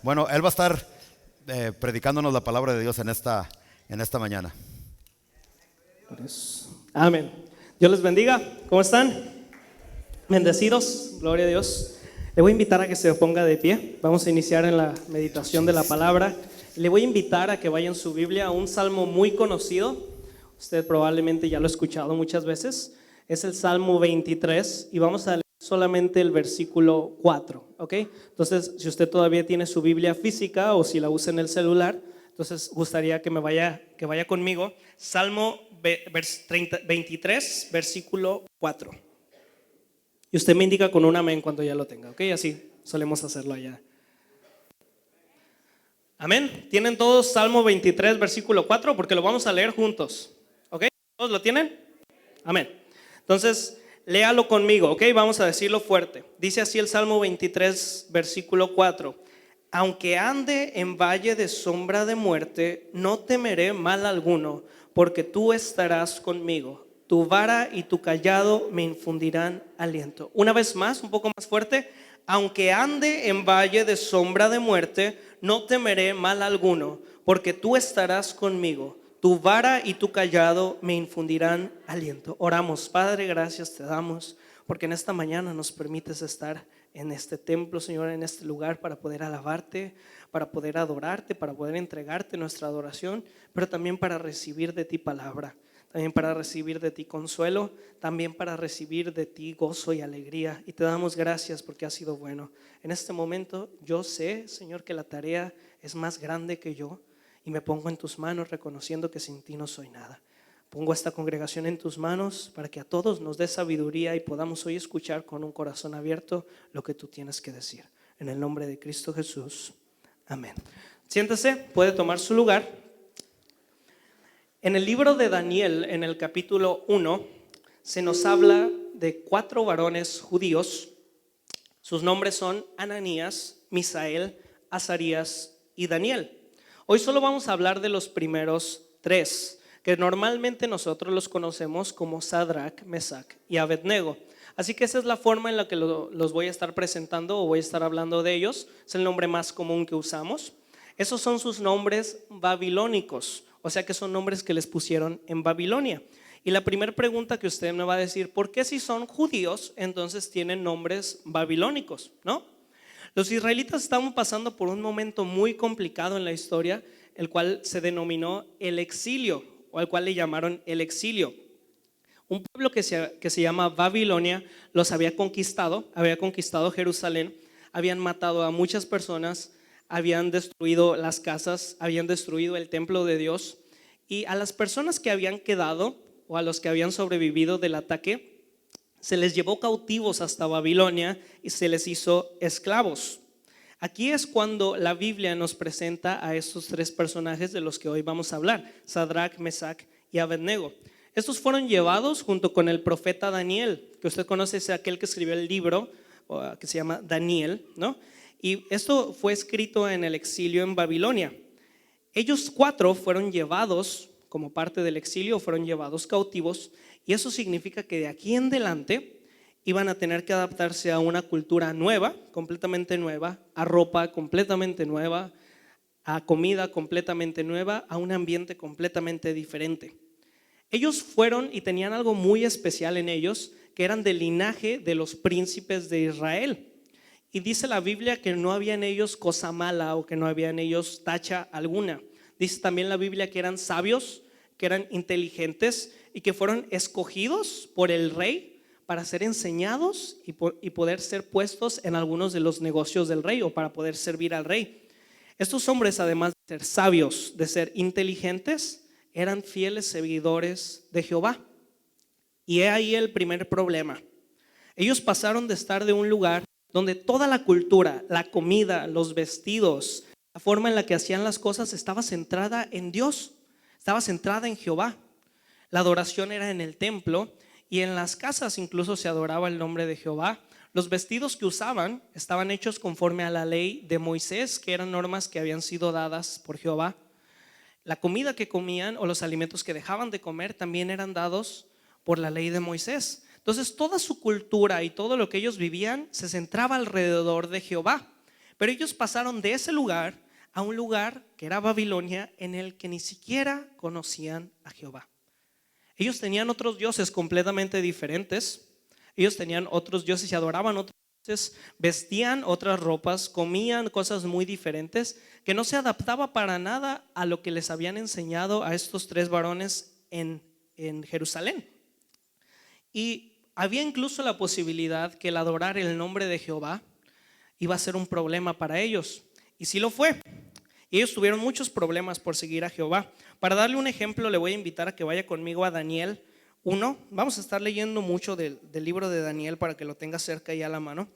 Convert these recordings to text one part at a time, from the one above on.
Bueno, él va a estar predicándonos la palabra de Dios en esta mañana. Amén. Dios les bendiga. ¿Cómo están? Bendecidos. Gloria a Dios. Le voy a invitar a que se ponga de pie. Vamos a iniciar en la meditación de la palabra. Le voy a invitar a que vaya en su Biblia a un salmo muy conocido. Usted probablemente ya lo ha escuchado muchas veces. Es el Salmo 23 y vamos a leer solamente el versículo 4, ¿ok? Entonces, si usted todavía tiene su Biblia física o si la usa en el celular, entonces gustaría que vaya conmigo. Salmo 23, versículo 4. Y usted me indica con un amén cuando ya lo tenga, ¿ok? Así solemos hacerlo allá. Amén. ¿Tienen todos Salmo 23, versículo 4? Porque lo vamos a leer juntos, ¿ok? ¿Todos lo tienen? Amén. Entonces, léalo conmigo, ¿ok? Vamos a decirlo fuerte. Dice así el Salmo 23, versículo 4. Aunque ande en valle de sombra de muerte, no temeré mal alguno, porque tú estarás conmigo. Tu vara y tu cayado me infundirán aliento. Una vez más, un poco más fuerte. Aunque ande en valle de sombra de muerte, no temeré mal alguno, porque tú estarás conmigo. Tu vara y tu cayado me infundirán aliento. Oramos. Padre, gracias te damos, porque en esta mañana nos permites estar en este templo, Señor, en este lugar para poder alabarte, para poder adorarte, para poder entregarte nuestra adoración, pero también para recibir de ti palabra. También para recibir de ti consuelo, también para recibir de ti gozo y alegría. Y te damos gracias porque has sido bueno. En este momento yo sé, Señor, que la tarea es más grande que yo y me pongo en tus manos reconociendo que sin ti no soy nada. Pongo esta congregación en tus manos para que a todos nos des sabiduría y podamos hoy escuchar con un corazón abierto lo que tú tienes que decir. En el nombre de Cristo Jesús. Amén. Siéntese, puede tomar su lugar. En el libro de Daniel, en el capítulo 1, se nos habla de 4 varones judíos. Sus nombres son Ananías, Misael, Azarías y Daniel. Hoy solo vamos a hablar de los primeros 3, que normalmente nosotros los conocemos como Sadrach, Mesach y Abednego. Así que esa es la forma en la que los voy a estar presentando o voy a estar hablando de ellos. Es el nombre más común que usamos. Esos son sus nombres babilónicos. O sea que son nombres que les pusieron en Babilonia. Y la primera pregunta que usted me va a decir, ¿por qué si son judíos entonces tienen nombres babilónicos? ¿No? Los israelitas estaban pasando por un momento muy complicado en la historia, el cual se denominó el exilio, o al cual le llamaron el exilio. Un pueblo que se llama Babilonia los había conquistado Jerusalén, habían matado a muchas personas, habían destruido las casas, habían destruido el templo de Dios, y a las personas que habían quedado o a los que habían sobrevivido del ataque se les llevó cautivos hasta Babilonia y se les hizo esclavos. Aquí es cuando la Biblia nos presenta a estos 3 personajes de los que hoy vamos a hablar, Sadrach, Mesach y Abednego. Estos fueron llevados junto con el profeta Daniel, que usted conoce, es aquel que escribió el libro que se llama Daniel, ¿no? Y esto fue escrito en el exilio en Babilonia. Ellos 4 fueron llevados como parte del exilio, fueron llevados cautivos, y eso significa que de aquí en adelante iban a tener que adaptarse a una cultura nueva, completamente nueva, a ropa completamente nueva, a comida completamente nueva, a un ambiente completamente diferente. Ellos fueron y tenían algo muy especial en ellos, que eran del linaje de los príncipes de Israel. Y dice la Biblia que no había en ellos cosa mala o que no había en ellos tacha alguna. Dice también la Biblia que eran sabios, que eran inteligentes y que fueron escogidos por el rey para ser enseñados y poder ser puestos en algunos de los negocios del rey o para poder servir al rey. Estos hombres, además de ser sabios, de ser inteligentes, eran fieles seguidores de Jehová. Y he ahí el primer problema. Ellos pasaron de estar de un lugar donde toda la cultura, la comida, los vestidos, la forma en la que hacían las cosas estaba centrada en Dios, estaba centrada en Jehová. La adoración era en el templo y en las casas incluso se adoraba el nombre de Jehová. Los vestidos que usaban estaban hechos conforme a la ley de Moisés, que eran normas que habían sido dadas por Jehová. La comida que comían o los alimentos que dejaban de comer también eran dados por la ley de Moisés. Entonces toda su cultura y todo lo que ellos vivían se centraba alrededor de Jehová. Pero ellos pasaron de ese lugar a un lugar que era Babilonia, en el que ni siquiera conocían a Jehová. Ellos tenían otros dioses completamente diferentes. Ellos tenían otros dioses y adoraban otros dioses, vestían otras ropas, comían cosas muy diferentes, que no se adaptaba para nada a lo que les habían enseñado a estos tres varones en Jerusalén. Y había incluso la posibilidad que el adorar el nombre de Jehová iba a ser un problema para ellos. Y sí lo fue. Y ellos tuvieron muchos problemas por seguir a Jehová. Para darle un ejemplo, le voy a invitar a que vaya conmigo a Daniel 1. Vamos a estar leyendo mucho del libro de Daniel para que lo tenga cerca y a la mano.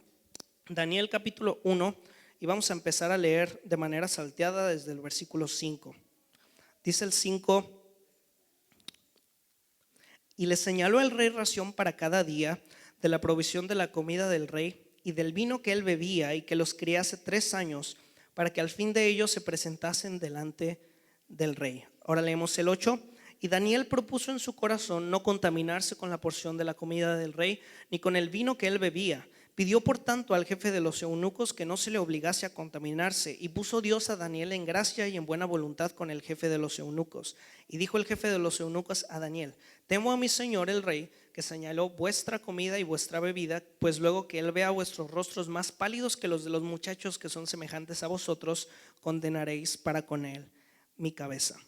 Daniel capítulo 1, y vamos a empezar a leer de manera salteada desde el versículo 5. Dice el 5: y le señaló el rey ración para cada día de la provisión de la comida del rey y del vino que él bebía, y que los criase 3 años, para que al fin de ellos se presentasen delante del rey. Ahora leemos el 8. Y Daniel propuso en su corazón no contaminarse con la porción de la comida del rey, ni con el vino que él bebía. Pidió por tanto al jefe de los eunucos que no se le obligase a contaminarse, y puso Dios a Daniel en gracia y en buena voluntad con el jefe de los eunucos. Y dijo el jefe de los eunucos a Daniel: temo a mi señor el rey, que señaló vuestra comida y vuestra bebida, pues luego que él vea vuestros rostros más pálidos que los de los muchachos que son semejantes a vosotros, condenaréis para con él mi cabeza.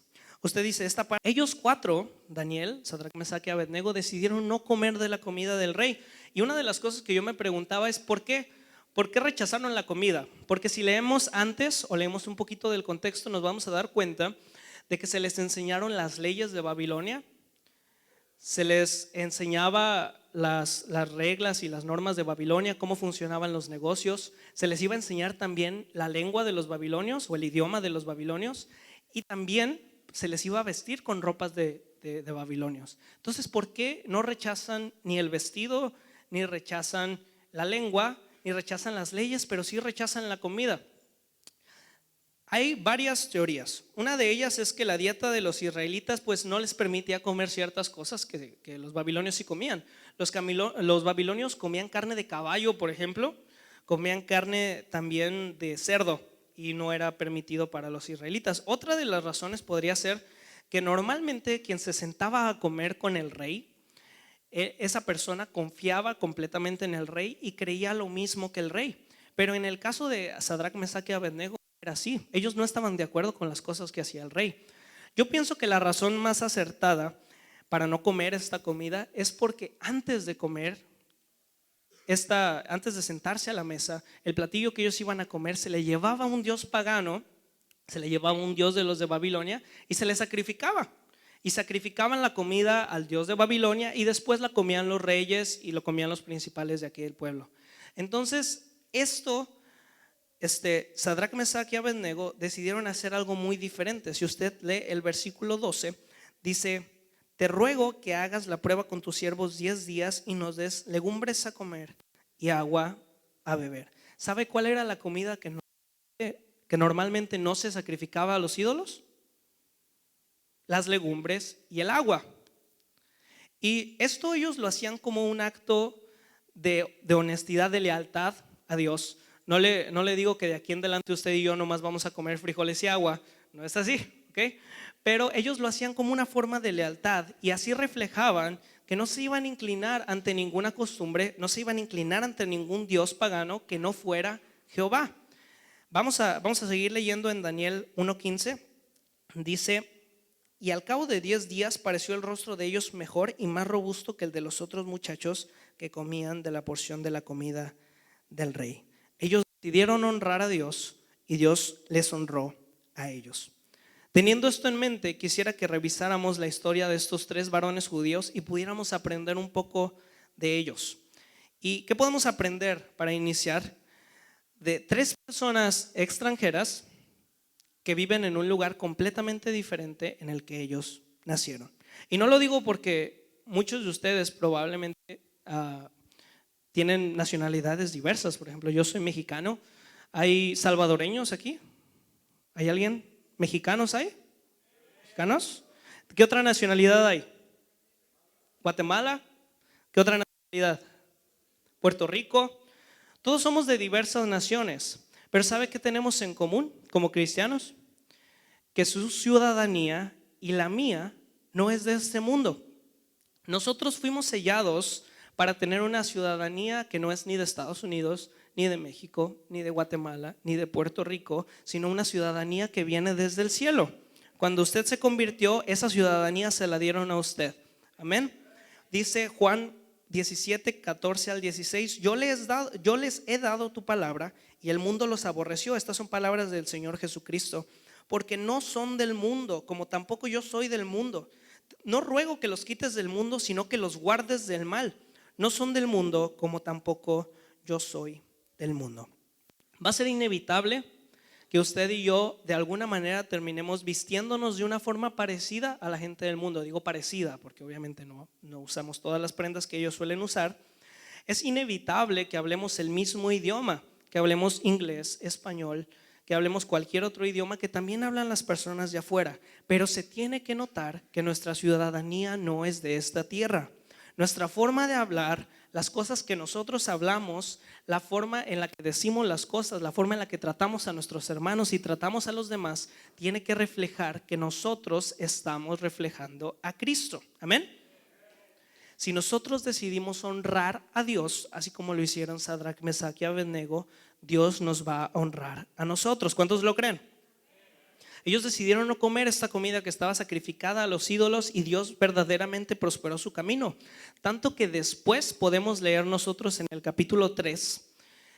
Usted dice, ellos 4, Daniel, Sadrac, Mesac y Abednego, decidieron no comer de la comida del rey. Y una de las cosas que yo me preguntaba es ¿por qué? ¿Por qué rechazaron la comida? Porque si leemos antes o leemos un poquito del contexto, nos vamos a dar cuenta de que se les enseñaron las leyes de Babilonia, se les enseñaba las reglas y las normas de Babilonia, cómo funcionaban los negocios, se les iba a enseñar también la lengua de los babilonios o el idioma de los babilonios, y también se les iba a vestir con ropas de babilonios. Entonces, ¿por qué no rechazan ni el vestido, ni rechazan la lengua, ni rechazan las leyes, pero sí rechazan la comida? Hay varias teorías. Una de ellas es que la dieta de los israelitas pues no les permitía comer ciertas cosas que los babilonios sí comían. Los babilonios comían carne de caballo, por ejemplo, comían carne también de cerdo, y no era permitido para los israelitas. Otra de las razones podría ser que normalmente quien se sentaba a comer con el rey, esa persona confiaba completamente en el rey y creía lo mismo que el rey. Pero en el caso de Sadrac, Mesac y Abednego era así. Ellos no estaban de acuerdo con las cosas que hacía el rey. Yo pienso que la razón más acertada para no comer esta comida es porque antes de comer, antes de sentarse a la mesa, el platillo que ellos iban a comer se le llevaba a un dios pagano, se le llevaba a un dios de los de Babilonia y se le sacrificaba. Y sacrificaban la comida al dios de Babilonia y después la comían los reyes y lo comían los principales de aquel pueblo. Entonces, Sadrac, Mesac y Abednego decidieron hacer algo muy diferente. Si usted lee el versículo 12, dice: te ruego que hagas la prueba con tus siervos 10 días y nos des legumbres a comer y agua a beber. ¿Sabe cuál era la comida que normalmente no se sacrificaba a los ídolos? Las legumbres y el agua. Y esto ellos lo hacían como un acto de honestidad, de lealtad a Dios. No le digo que de aquí en adelante usted y yo nomás vamos a comer frijoles y agua. No es así, ¿ok? Pero ellos lo hacían como una forma de lealtad, y así reflejaban que no se iban a inclinar ante ninguna costumbre, no se iban a inclinar ante ningún dios pagano que no fuera Jehová. Vamos a seguir leyendo en Daniel 1:15. Dice: y al cabo de 10 días pareció el rostro de ellos mejor y más robusto que el de los otros muchachos que comían de la porción de la comida del rey. Ellos decidieron honrar a Dios y Dios les honró a ellos. Teniendo esto en mente, quisiera que revisáramos la historia de estos 3 varones judíos y pudiéramos aprender un poco de ellos. ¿Y qué podemos aprender para iniciar? De 3 personas extranjeras que viven en un lugar completamente diferente en el que ellos nacieron. Y no lo digo porque muchos de ustedes probablemente tienen nacionalidades diversas. Por ejemplo, yo soy mexicano. ¿Hay salvadoreños aquí? ¿Hay alguien? ¿Mexicanos hay? ¿Mexicanos? ¿Qué otra nacionalidad hay? ¿Guatemala? ¿Qué otra nacionalidad? ¿Puerto Rico? Todos somos de diversas naciones, Pero ¿sabe qué tenemos en común como cristianos? Que su ciudadanía y la mía no es de este mundo. Nosotros fuimos sellados para tener una ciudadanía que no es ni de Estados Unidos, ni de México, ni de Guatemala, ni de Puerto Rico, sino una ciudadanía que viene desde el cielo. Cuando usted se convirtió, esa ciudadanía se la dieron a usted. Amén. Dice Juan 17, 14 al 16, yo les he dado tu palabra y el mundo los aborreció. Estas son palabras del Señor Jesucristo. Porque no son del mundo, como tampoco yo soy del mundo. No ruego que los quites del mundo, sino que los guardes del mal. No son del mundo, como tampoco yo soy del mundo. Va a ser inevitable que usted y yo de alguna manera terminemos vistiéndonos de una forma parecida a la gente del mundo. Digo parecida porque obviamente no usamos todas las prendas que ellos suelen usar. Es inevitable que hablemos el mismo idioma, que hablemos inglés, español, que hablemos cualquier otro idioma que también hablan las personas de afuera, pero se tiene que notar que nuestra ciudadanía no es de esta tierra. Nuestra forma de hablar, las cosas que nosotros hablamos, la forma en la que decimos las cosas, la forma en la que tratamos a nuestros hermanos y tratamos a los demás, tiene que reflejar que nosotros estamos reflejando a Cristo. Amén. Si nosotros decidimos honrar a Dios, así como lo hicieron Sadrach, Mesach y Abednego, Dios nos va a honrar a nosotros. ¿Cuántos lo creen? Ellos decidieron no comer esta comida que estaba sacrificada a los ídolos y Dios verdaderamente prosperó su camino. Tanto que después podemos leer nosotros en el capítulo 3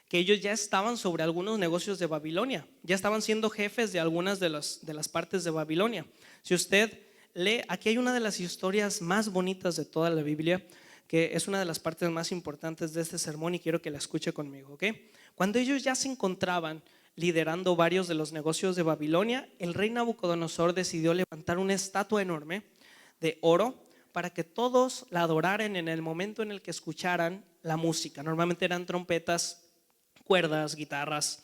que ellos ya estaban sobre algunos negocios de Babilonia, ya estaban siendo jefes de algunas de las partes de Babilonia. Si usted lee, aquí hay una de las historias más bonitas de toda la Biblia, que es una de las partes más importantes de este sermón y quiero que la escuche conmigo, ¿ok? Cuando ellos ya se encontraban liderando varios de los negocios de Babilonia, el rey Nabucodonosor decidió levantar una estatua enorme de oro para que todos la adoraran en el momento en el que escucharan la música. Normalmente eran trompetas, cuerdas, guitarras.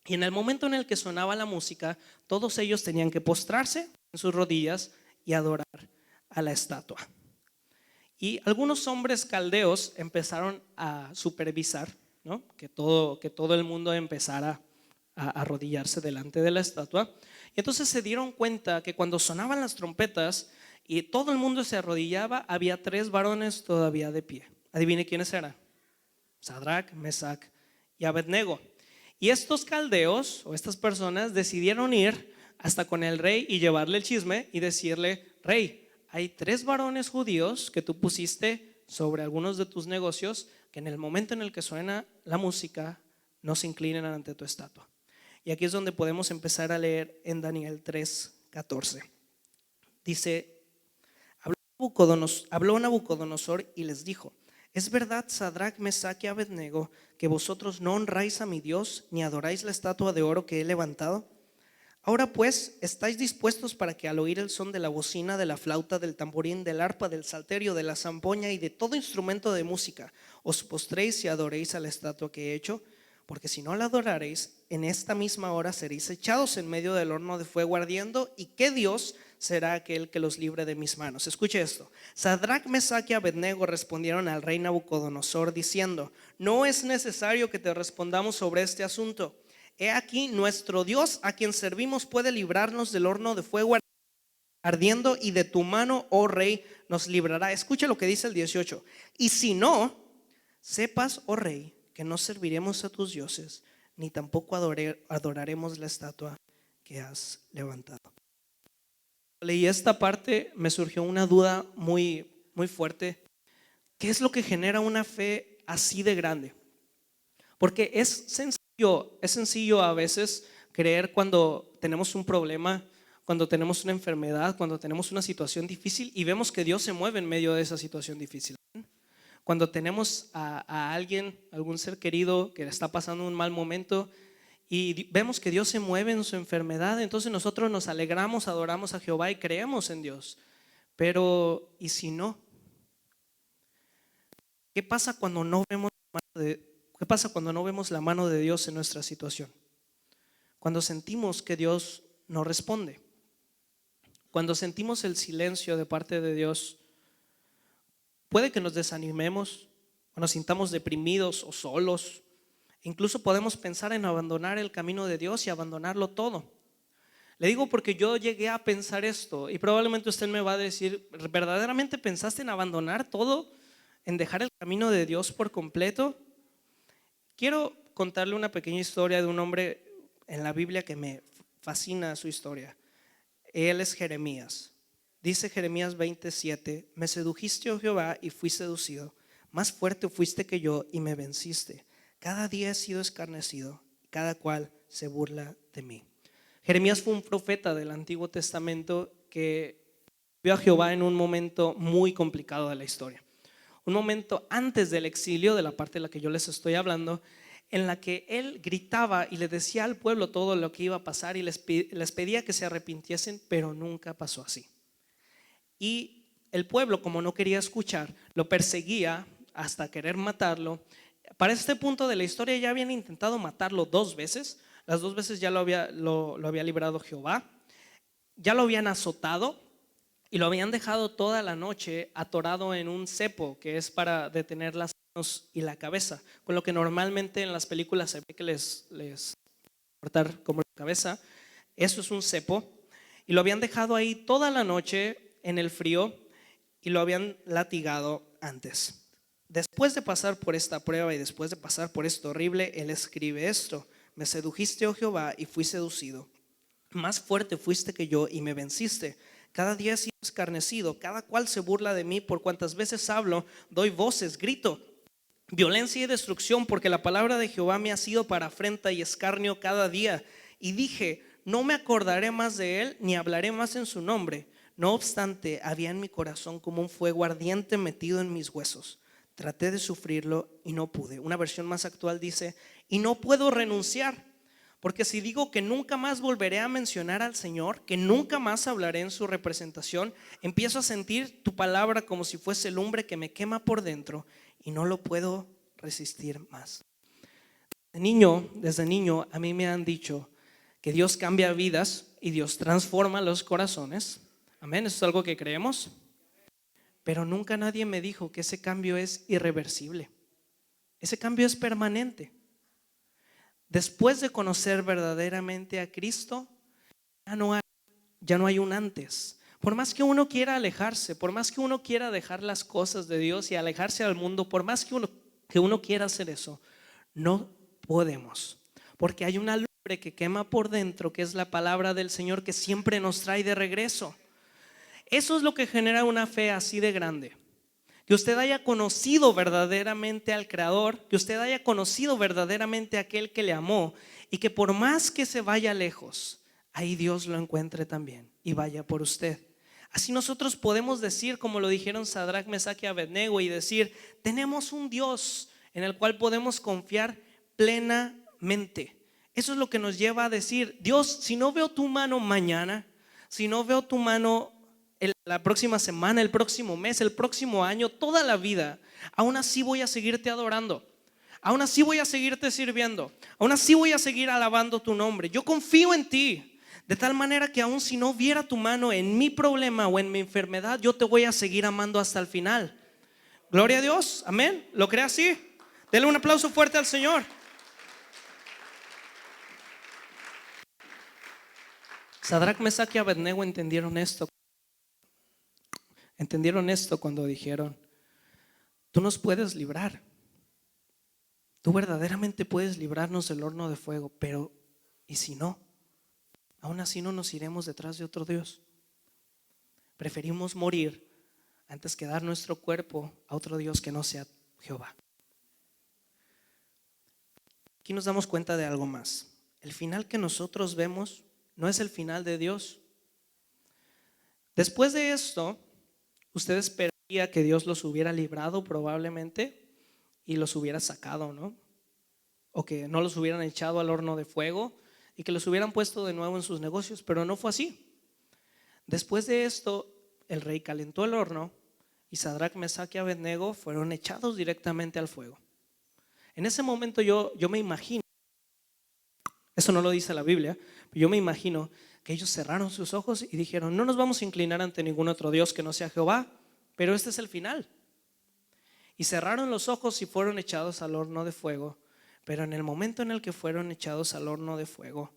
Y en el momento en el que sonaba la música, todos ellos tenían que postrarse en sus rodillas y adorar a la estatua. Y algunos hombres caldeos empezaron a supervisar, ¿no? que todo el mundo empezara a arrodillarse delante de la estatua. Y entonces se dieron cuenta que cuando sonaban las trompetas y todo el mundo se arrodillaba, había 3 varones todavía de pie. Adivine quiénes eran: Sadrach, Mesach y Abednego. Y estos caldeos o estas personas decidieron ir hasta con el rey y llevarle el chisme y decirle: rey, hay 3 varones judíos que tú pusiste sobre algunos de tus negocios que en el momento en el que suena la música no se inclinen ante tu estatua. Y aquí es donde podemos empezar a leer en Daniel 3:14. Dice: habló Nabucodonosor y les dijo: ¿es verdad, Sadrach, Mesach y Abednego, que vosotros no honráis a mi Dios ni adoráis la estatua de oro que he levantado? Ahora pues, ¿estáis dispuestos para que al oír el son de la bocina, de la flauta, del tamborín, del arpa, del salterio, de la zampoña y de todo instrumento de música, os postréis y adoréis a la estatua que he hecho? Porque si no la adoraréis, en esta misma hora seréis echados en medio del horno de fuego ardiendo. ¿Y qué Dios será aquel que los libre de mis manos? Escuche esto: Sadrach, Mesach y Abednego respondieron al rey Nabucodonosor diciendo: no es necesario que te respondamos sobre este asunto. He aquí, nuestro Dios a quien servimos puede librarnos del horno de fuego ardiendo, y de tu mano, oh rey, nos librará. Escucha lo que dice el 18: y si no, sepas, oh rey, que no serviremos a tus dioses, ni tampoco adoraremos la estatua que has levantado. Leí esta parte, me surgió una duda muy, muy fuerte. ¿Qué es lo que genera una fe así de grande? Porque es sencillo a veces creer cuando tenemos un problema, cuando tenemos una enfermedad, cuando tenemos una situación difícil y vemos que Dios se mueve en medio de esa situación difícil. Cuando tenemos a alguien, algún ser querido que está pasando un mal momento y vemos que Dios se mueve en su enfermedad, entonces nosotros nos alegramos, adoramos a Jehová y creemos en Dios. Pero, ¿y si no? ¿Qué pasa cuando no vemos la mano de Dios en nuestra situación? Cuando sentimos que Dios no responde, cuando sentimos el silencio de parte de Dios, puede que nos desanimemos o nos sintamos deprimidos o solos. Incluso podemos pensar en abandonar el camino de Dios y abandonarlo todo. Le digo porque yo llegué a pensar esto y probablemente usted me va a decir, ¿verdaderamente pensaste en abandonar todo? ¿En dejar el camino de Dios por completo? Quiero contarle una pequeña historia de un hombre en la Biblia que me fascina su historia. Él es Jeremías. Dice Jeremías 27, me sedujiste, oh Jehová, y fui seducido. Más fuerte fuiste que yo y me venciste. Cada día he sido escarnecido, cada cual se burla de mí. Jeremías fue un profeta del Antiguo Testamento que vio a Jehová en un momento muy complicado de la historia. Un momento antes del exilio, de la parte de la que yo les estoy hablando, en la que él gritaba y le decía al pueblo todo lo que iba a pasar y les pedía que se arrepintiesen, pero nunca pasó así. Y el pueblo, como no quería escuchar, lo perseguía hasta querer matarlo. Para este punto de la historia ya habían intentado matarlo 2 veces. Las 2 veces ya lo había librado Jehová. Ya lo habían azotado y lo habían dejado toda la noche atorado en un cepo, que es para detener las manos y la cabeza, con lo que normalmente en las películas se ve que les cortar como la cabeza. Eso es un cepo. Y lo habían dejado ahí toda la noche en el frío y lo habían latigado antes. Después de pasar por esta prueba y después de pasar por esto horrible, él escribe esto: me sedujiste, oh Jehová, y fui seducido. Más fuerte fuiste que yo y me venciste. Cada día he sido escarnecido, cada cual se burla de mí. Por cuantas veces hablo, doy voces, grito, violencia y destrucción, porque la palabra de Jehová me ha sido para afrenta y escarnio cada día. Y dije, no me acordaré más de él, ni hablaré más en su nombre. No obstante, había en mi corazón como un fuego ardiente metido en mis huesos. Traté de sufrirlo y no pude. Una versión más actual dice, y no puedo renunciar, porque si digo que nunca más volveré a mencionar al Señor, que nunca más hablaré en su representación, empiezo a sentir tu palabra como si fuese lumbre que me quema por dentro y no lo puedo resistir más. Desde niño a mí me han dicho que Dios cambia vidas y Dios transforma los corazones. Amén, eso es algo que creemos. Pero nunca nadie me dijo que ese cambio es irreversible. Ese cambio es permanente. Después de conocer verdaderamente a Cristo, ya no hay un antes. Por más que uno quiera alejarse, por más que uno quiera dejar las cosas de Dios y alejarse del mundo, por más que uno quiera hacer eso, no podemos. Porque hay una lumbre que quema por dentro, que es la palabra del Señor, que siempre nos trae de regreso. Eso es lo que genera una fe así de grande. Que usted haya conocido verdaderamente al Creador, que usted haya conocido verdaderamente a aquel que le amó, y que por más que se vaya lejos, ahí Dios lo encuentre también y vaya por usted. Así nosotros podemos decir, como lo dijeron Sadrach, Mesach y Abednego, y decir, tenemos un Dios en el cual podemos confiar plenamente. Eso es lo que nos lleva a decir, Dios, si no veo tu mano mañana, si no veo tu mano la próxima semana, el próximo mes, el próximo año, toda la vida, aún así voy a seguirte adorando, aún así voy a seguirte sirviendo, aún así voy a seguir alabando tu nombre. Yo confío en ti, de tal manera que aún si no viera tu mano en mi problema o en mi enfermedad, yo te voy a seguir amando hasta el final. Gloria a Dios, amén. ¿Lo cree así? Denle un aplauso fuerte al Señor. Sadrach, Mesach y Abednego entendieron esto cuando dijeron, tú nos puedes librar, tú verdaderamente puedes librarnos del horno de fuego, pero ¿y si no? Aún así no nos iremos detrás de otro Dios. Preferimos morir antes que dar nuestro cuerpo a otro Dios que no sea Jehová. Aquí nos damos cuenta de algo más. El final que nosotros vemos no es el final de Dios. Después de esto, usted esperaría que Dios los hubiera librado probablemente y los hubiera sacado, ¿no? O que no los hubieran echado al horno de fuego y que los hubieran puesto de nuevo en sus negocios, pero no fue así. Después de esto, el rey calentó el horno y Sadrach, Mesach y Abednego fueron echados directamente al fuego. En ese momento yo me imagino, eso no lo dice la Biblia, pero yo me imagino que ellos cerraron sus ojos y dijeron, no nos vamos a inclinar ante ningún otro Dios que no sea Jehová, pero este es el final. Y cerraron los ojos y fueron echados al horno de fuego. Pero en el momento en el que fueron echados al horno de fuego,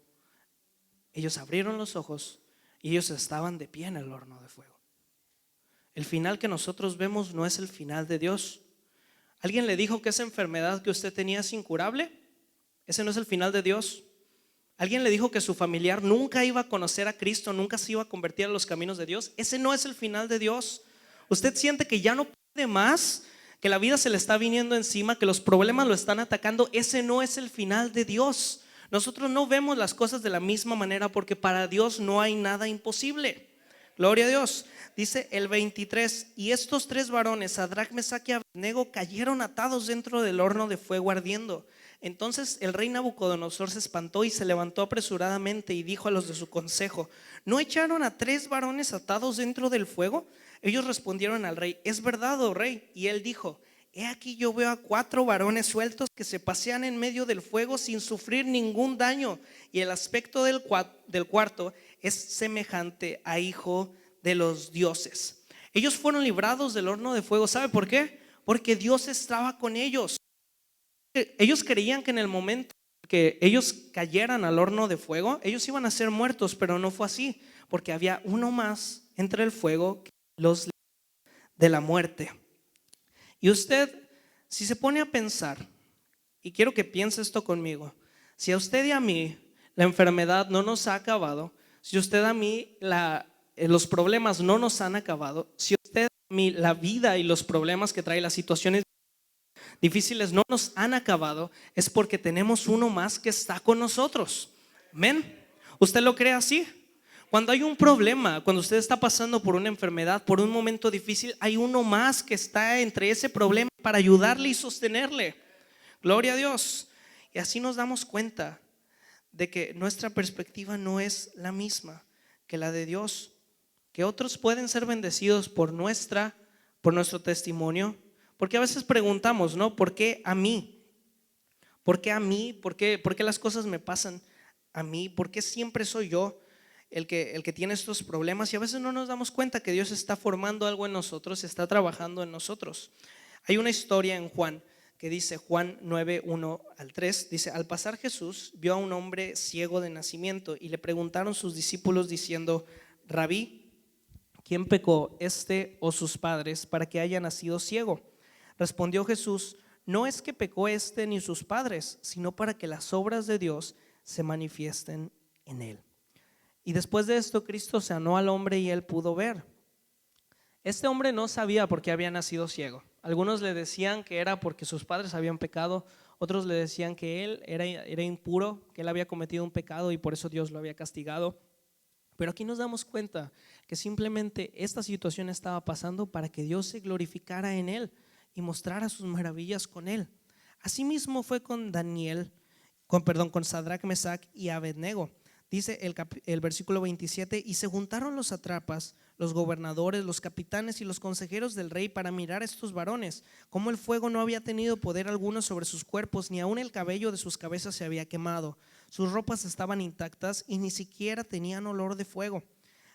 ellos abrieron los ojos y ellos estaban de pie en el horno de fuego. El final que nosotros vemos no es el final de Dios. ¿Alguien le dijo que esa enfermedad que usted tenía es incurable? Ese no es el final de Dios. ¿Alguien le dijo que su familiar nunca iba a conocer a Cristo, nunca se iba a convertir a los caminos de Dios? Ese no es el final de Dios. Usted siente que ya no puede más, que la vida se le está viniendo encima, que los problemas lo están atacando. Ese no es el final de Dios. Nosotros no vemos las cosas de la misma manera porque para Dios no hay nada imposible. Gloria a Dios. Dice el 23, y estos tres varones, Sadrac, Mesac y Abednego, cayeron atados dentro del horno de fuego ardiendo. Entonces el rey Nabucodonosor se espantó y se levantó apresuradamente y dijo a los de su consejo: ¿no echaron a tres varones atados dentro del fuego? Ellos respondieron al rey: es verdad, oh rey. Y él dijo: he aquí yo veo a cuatro varones sueltos que se pasean en medio del fuego sin sufrir ningún daño, y el aspecto del cuarto es semejante a hijo de los dioses. Ellos fueron librados del horno de fuego. ¿Sabe por qué? Porque Dios estaba con ellos. Ellos creían que en el momento que ellos cayeran al horno de fuego, ellos iban a ser muertos, pero no fue así, porque había uno más entre el fuego que los libró de la muerte. Y usted, si se pone a pensar, y quiero que piense esto conmigo, si a usted y a mí la enfermedad no nos ha acabado, si a usted a mí los problemas no nos han acabado, si a usted a mí la vida y los problemas que trae, las situaciones difíciles no nos han acabado, es porque tenemos uno más que está con nosotros. Amén. ¿Usted lo cree así? Cuando hay un problema, cuando usted está pasando por una enfermedad, por un momento difícil, hay uno más que está entre ese problema para ayudarle y sostenerle. Gloria a Dios. Y así nos damos cuenta de que nuestra perspectiva no es la misma que la de Dios, que otros pueden ser bendecidos por nuestro testimonio, porque a veces preguntamos, ¿no? ¿Por qué a mí? ¿Por qué a mí? ¿Por qué las cosas me pasan a mí? ¿Por qué siempre soy yo el que tiene estos problemas? Y a veces no nos damos cuenta que Dios está formando algo en nosotros, está trabajando en nosotros. Hay una historia en Juan que dice, Juan 9, 1 al 3, dice: al pasar Jesús vio a un hombre ciego de nacimiento y le preguntaron sus discípulos diciendo: Rabí, ¿quién pecó, este o sus padres, para que haya nacido ciego? Respondió Jesús: no es que pecó este ni sus padres, sino para que las obras de Dios se manifiesten en él. Y después de esto Cristo sanó al hombre y él pudo ver. Este hombre no sabía por qué había nacido ciego. Algunos le decían que era porque sus padres habían pecado, otros le decían que él era impuro, que él había cometido un pecado y por eso Dios lo había castigado. Pero aquí nos damos cuenta que simplemente esta situación estaba pasando para que Dios se glorificara en él y mostrara sus maravillas con él. Asimismo fue con con Sadrac, Mesac y Abednego. Dice el versículo 27, y se juntaron los sátrapas, los gobernadores, los capitanes y los consejeros del rey para mirar a estos varones, como el fuego no había tenido poder alguno sobre sus cuerpos, ni aun el cabello de sus cabezas se había quemado. Sus ropas estaban intactas y ni siquiera tenían olor de fuego.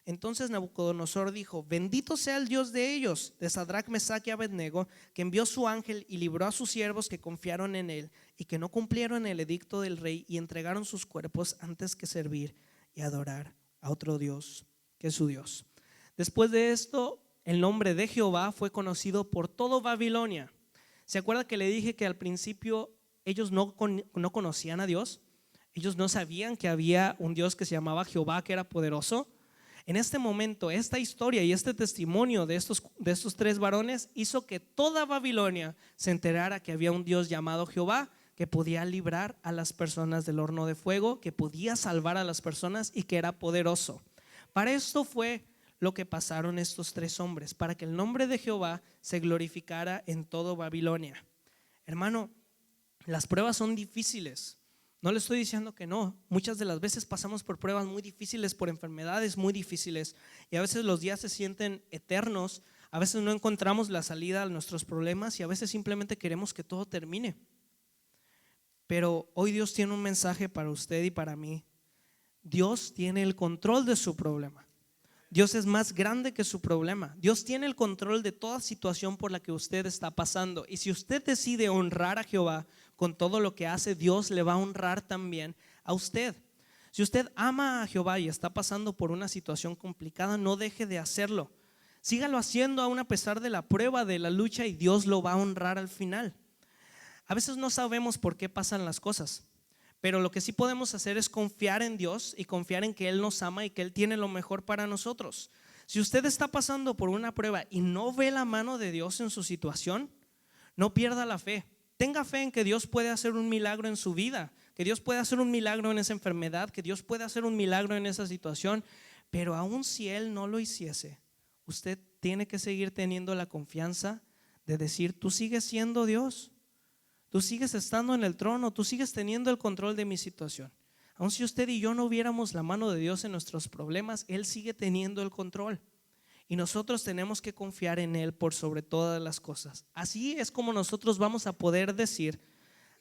Entonces Nabucodonosor dijo: bendito sea el Dios de ellos, de Sadrac, Mesac y Abednego, que envió su ángel y libró a sus siervos que confiaron en él y que no cumplieron el edicto del rey y entregaron sus cuerpos antes que servir y adorar a otro Dios que es su Dios. Después de esto, el nombre de Jehová fue conocido por todo Babilonia. ¿Se acuerda que le dije que al principio ellos no conocían a Dios? Ellos no sabían que había un Dios que se llamaba Jehová, que era poderoso. En este momento, esta historia y este testimonio de estos tres varones hizo que toda Babilonia se enterara que había un Dios llamado Jehová, que podía librar a las personas del horno de fuego, que podía salvar a las personas y que era poderoso. Para esto fue lo que pasaron estos tres hombres, para que el nombre de Jehová se glorificara en todo Babilonia. Hermano, las pruebas son difíciles. No le estoy diciendo que no. Muchas de las veces pasamos por pruebas muy difíciles, por enfermedades muy difíciles, y a veces los días se sienten eternos. A veces no encontramos la salida a nuestros problemas y a veces simplemente queremos que todo termine. Pero hoy Dios tiene un mensaje para usted y para mí. Dios tiene el control de su problema. Dios es más grande que su problema. Dios tiene el control de toda situación por la que usted está pasando. Y si usted decide honrar a Jehová con todo lo que hace, Dios le va a honrar también a usted. Si usted ama a Jehová y está pasando por una situación complicada, no deje de hacerlo. Sígalo haciendo aún a pesar de la prueba, de la lucha, y Dios lo va a honrar al final. A veces no sabemos por qué pasan las cosas, pero lo que sí podemos hacer es confiar en Dios y confiar en que Él nos ama y que Él tiene lo mejor para nosotros. Si usted está pasando por una prueba y no ve la mano de Dios en su situación, no pierda la fe. Tenga fe en que Dios puede hacer un milagro en su vida, que Dios puede hacer un milagro en esa enfermedad, que Dios puede hacer un milagro en esa situación. Pero aun si Él no lo hiciese, usted tiene que seguir teniendo la confianza de decir: tú sigues siendo Dios, tú sigues estando en el trono, tú sigues teniendo el control de mi situación. Aun si usted y yo no viéramos la mano de Dios en nuestros problemas, Él sigue teniendo el control. Y nosotros tenemos que confiar en Él por sobre todas las cosas. Así es como nosotros vamos a poder decir: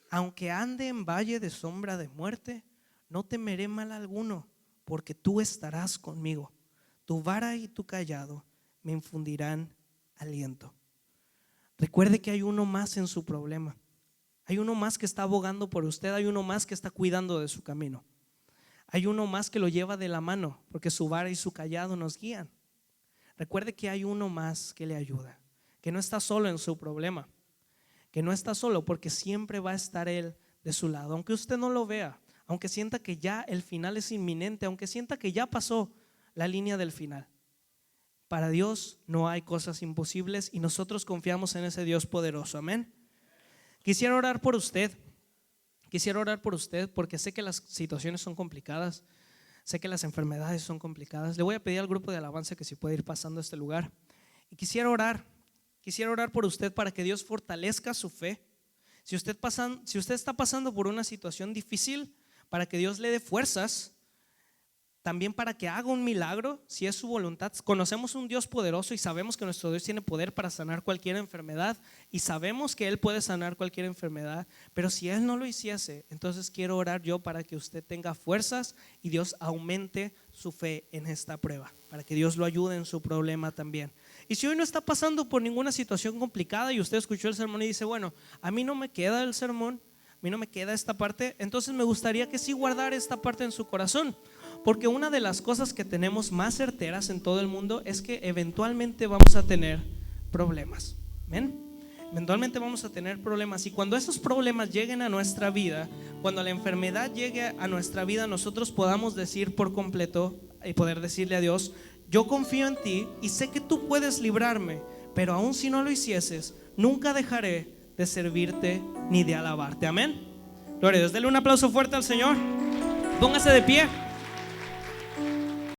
aunque ande en valle de sombra de muerte, no temeré mal alguno, porque tú estarás conmigo. Tu vara y tu cayado me infundirán aliento. Recuerde que hay uno más en su problema. Hay uno más que está abogando por usted. Hay uno más que está cuidando de su camino. Hay uno más que lo lleva de la mano, porque su vara y su cayado nos guían. Recuerde que hay uno más que le ayuda, que no está solo en su problema, que no está solo, porque siempre va a estar Él de su lado. Aunque usted no lo vea, aunque sienta que ya el final es inminente, aunque sienta que ya pasó la línea del final, para Dios no hay cosas imposibles y nosotros confiamos en ese Dios poderoso. Amén. Quisiera orar por usted porque sé que las situaciones son complicadas, sé que las enfermedades son complicadas. Le voy a pedir al grupo de alabanza que si puede ir pasando a este lugar. Y quisiera orar por usted para que Dios fortalezca su fe. Si usted está pasando por una situación difícil, para que Dios le dé fuerzas, también para que haga un milagro, si es su voluntad. Conocemos un Dios poderoso y sabemos que nuestro Dios tiene poder para sanar cualquier enfermedad, y sabemos que Él puede sanar cualquier enfermedad. Pero si Él no lo hiciese, entonces quiero orar yo para que usted tenga fuerzas y Dios aumente su fe en esta prueba, para que Dios lo ayude en su problema también. Y si hoy no está pasando por ninguna situación complicada y usted escuchó el sermón y dice: bueno, a mí no me queda el sermón, a mí no me queda esta parte, entonces me gustaría que sí guardara esta parte en su corazón. Porque una de las cosas que tenemos más certeras en todo el mundo es que eventualmente vamos a tener problemas. ¿Ven? Eventualmente vamos a tener problemas, y cuando esos problemas lleguen a nuestra vida, cuando la enfermedad llegue a nuestra vida, nosotros podamos decir por completo y poder decirle a Dios: yo confío en ti y sé que tú puedes librarme, pero aun si no lo hicieses, nunca dejaré de servirte ni de alabarte. Amén. Gloria a Dios. Dele un aplauso fuerte al Señor. Póngase de pie.